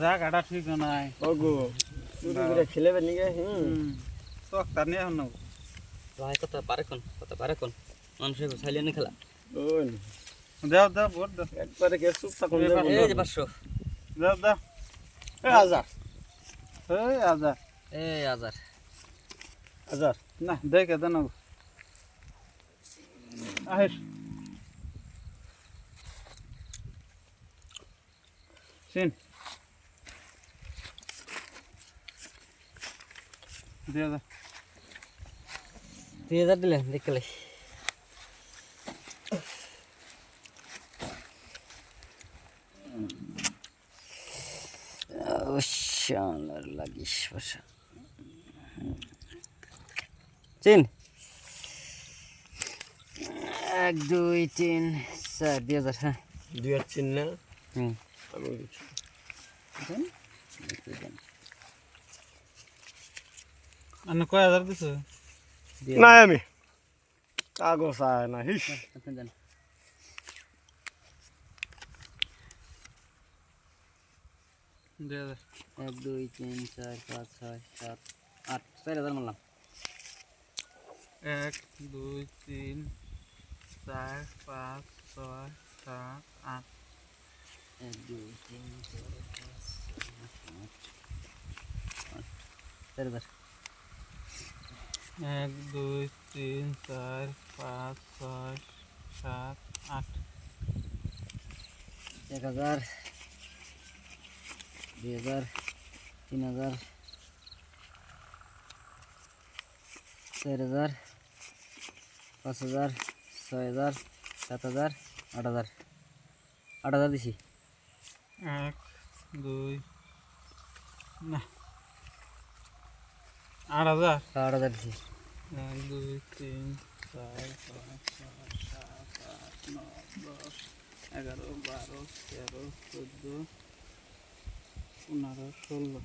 জায়গাটা ঠিক নাই ওগো চুরি করে খেলেবেন নিগে তো তার নিয়ে এখন ভাই কত পারে কোন মানুষের সাইলেন্ট খেলা ওই দাও দাও ভোট দাও একবারে কে চুপ থাকুন এই যে 500 দাও দাও এই হাজার এই আজার এই 1000 হাজার না দেখে দেন আহিস সিন দিয়ে দাও 3000 দিলেন দেখলে শালার লাগিস বসা চিন 1 2 3 4 2000 হ্যাঁ 2000 না হুম আমি দিচ্ছি আনে কয় হাজার দিছো না আমি কাগজ আয় না হিস আপনি দেন দিয়ে দাও 1 2 3 4 5 6 7 8 4000 মারলাম 1 2 3 4 5 6 7 8 1 2 3 4 5 6 7 8 1 2 3 4 5 6 7 8 1000 2000 3000 4000 5000 6000 7000 8000 8000 দিছি 1 2 না 8000 8000 দিছি 1 2 3 4 5 6 7 8 9 10 11 12 13 14 15 16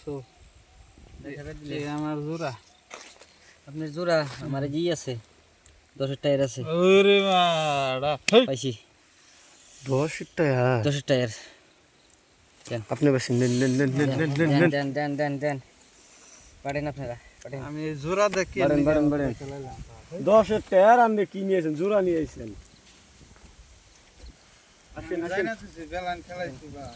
সো এই আমার জোড়া আপনার জোড়া আমার জি আছে 10 টায়ার আছে ওরে মাডা পাইছি 10 টাকা 10 টায়ার আপনি বেশি নেন নেন নেন নেন নেন নেন নেন দেন পারেন আপনারা পারেন আমি জোড়া দেখি বারেন 10 টাকা আপনি কি নিয়েছেন জোড়া নিয়েছেন আসেন আসেন বেলান খেলাইছি বা